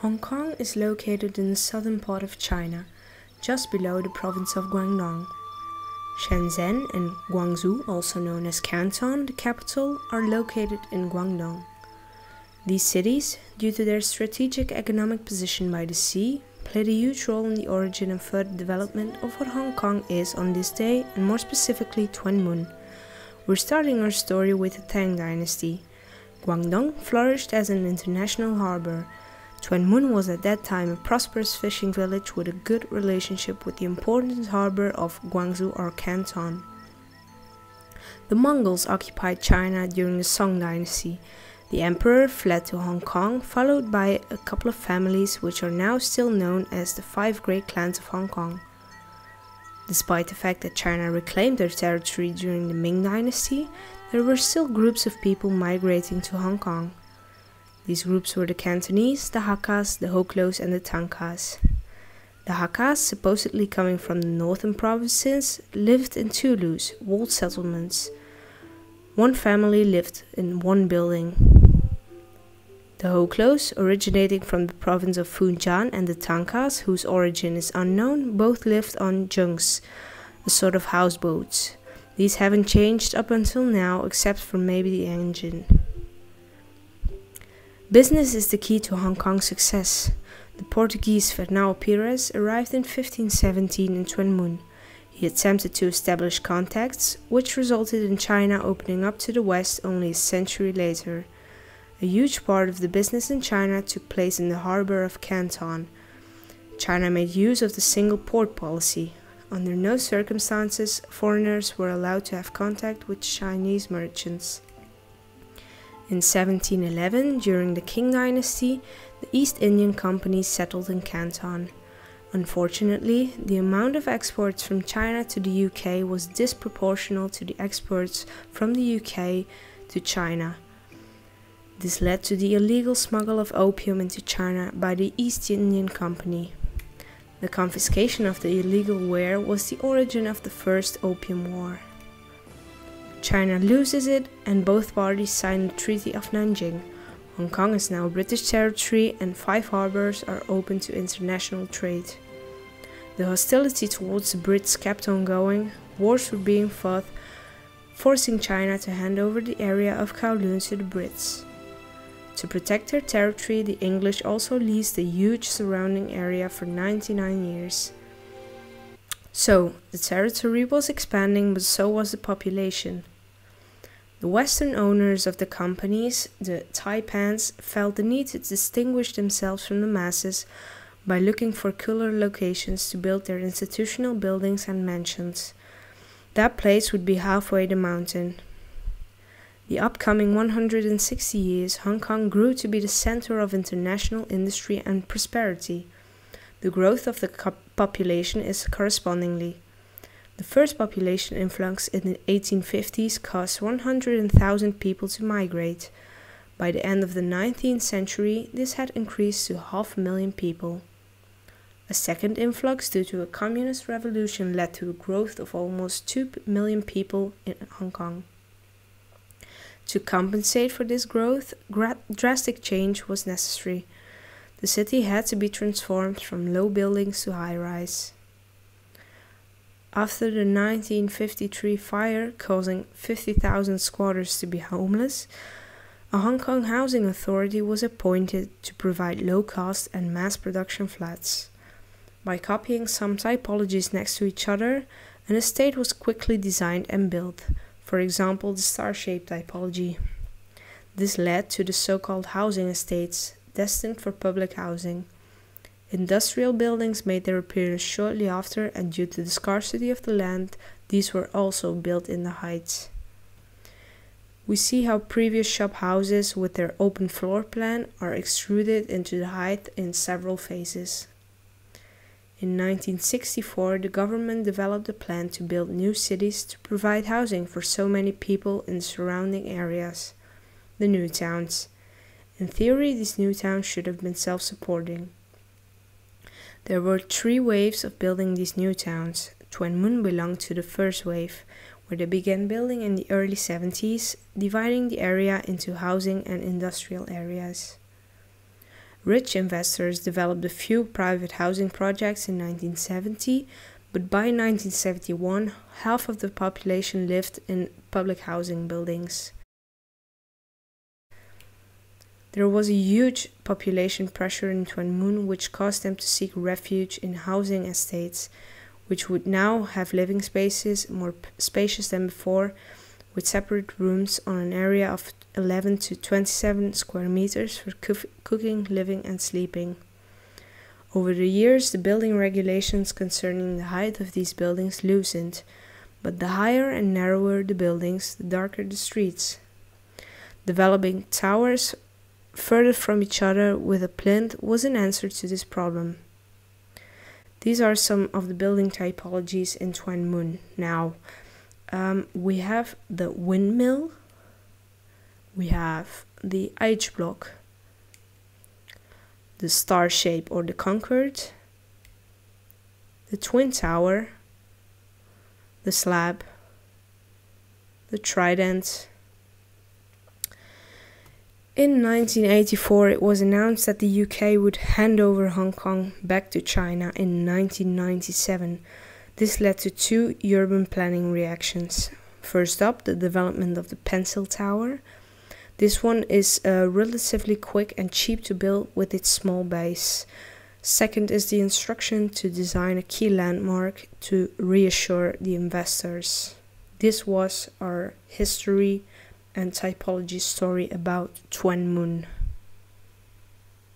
Hong Kong is located in the southern part of China, just below the province of Guangdong. Shenzhen and Guangzhou, also known as Canton, the capital, are located in Guangdong. These cities, due to their strategic economic position by the sea, played a huge role in the origin and further development of what Hong Kong is on this day, and more specifically Tuen Mun. We're starting our story with the Tang Dynasty. Guangdong flourished as an international harbor. Tuen Mun was at that time a prosperous fishing village with a good relationship with the important harbor of Guangzhou or Canton. The Mongols occupied China during the Song Dynasty. The emperor fled to Hong Kong, followed by a couple of families which are now still known as the 5 great clans of Hong Kong. Despite the fact that China reclaimed their territory during the Ming Dynasty, there were still groups of people migrating to Hong Kong. These groups were the Cantonese, the Hakkas, the Hoklos and the Tankas. The Hakkas, supposedly coming from the northern provinces, lived in tulus, walled settlements. One family lived in one building. The Hoklos, originating from the province of Fujian, and the Tankas, whose origin is unknown, both lived on junks, a sort of houseboats. These haven't changed up until now, except for maybe the engine. Business is the key to Hong Kong's success. The Portuguese Fernão Pires arrived in 1517 in Tuen Mun. He attempted to establish contacts, which resulted in China opening up to the West only a century later. A huge part of the business in China took place in the harbor of Canton. China made use of the single port policy. Under no circumstances, foreigners were allowed to have contact with Chinese merchants. In 1711, during the Qing Dynasty, the East Indian Company settled in Canton. Unfortunately, the amount of exports from China to the UK was disproportional to the exports from the UK to China. This led to the illegal smuggle of opium into China by the East Indian Company. The confiscation of the illegal ware was the origin of the First Opium War. China loses it, and both parties sign the Treaty of Nanjing. Hong Kong is now British territory, and 5 harbors are open to international trade. The hostility towards the Brits kept on going. Wars were being fought, forcing China to hand over the area of Kowloon to the Brits. To protect their territory, the English also leased a huge surrounding area for 99 years. So, the territory was expanding, but so was the population. The Western owners of the companies, the Taipans, felt the need to distinguish themselves from the masses by looking for cooler locations to build their institutional buildings and mansions. That place would be halfway the mountain. The upcoming 160 years, Hong Kong grew to be the center of international industry and prosperity. The growth of the population is correspondingly. The first population influx in the 1850s caused 100,000 people to migrate. By the end of the 19th century, this had increased to 500,000 people. A second influx due to a communist revolution led to a growth of almost 2 million people in Hong Kong. To compensate for this growth, drastic change was necessary. The city had to be transformed from low buildings to high-rise. After the 1953 fire causing 50,000 squatters to be homeless, a Hong Kong housing authority was appointed to provide low-cost and mass-production flats. By copying some typologies next to each other, an estate was quickly designed and built, for example the star-shaped typology. This led to the so-called housing estates, destined for public housing. Industrial buildings made their appearance shortly after, and due to the scarcity of the land, these were also built in the heights. We see how previous shop houses with their open floor plan are extruded into the height in several phases. In 1964, the government developed a plan to build new cities to provide housing for so many people in the surrounding areas, the new towns. In theory, these new towns should have been self-supporting. There were 3 waves of building these new towns. Tuen Mun belonged to the first wave, where they began building in the early 70s, dividing the area into housing and industrial areas. Rich investors developed a few private housing projects in 1970, but by 1971, half of the population lived in public housing buildings. There was a huge population pressure in Tuen Mun, which caused them to seek refuge in housing estates, which would now have living spaces more spacious than before, with separate rooms on an area of 11 to 27 square meters for cooking, living and sleeping. Over the years, the building regulations concerning the height of these buildings loosened, but the higher and narrower the buildings, the darker the streets. Developing towers further from each other with a plinth was an answer to this problem. These are some of the building typologies in Tuen Mun. Now, we have the windmill, we have the H block, the star shape or the Concorde, the twin tower, the slab, the trident. In 1984, it was announced that the UK would hand over Hong Kong back to China in 1997. This led to two urban planning reactions. First up, the development of the Pencil Tower. This one is relatively quick and cheap to build with its small base. Second is the instruction to design a key landmark to reassure the investors. This was our history and typology story about Tuen Mun.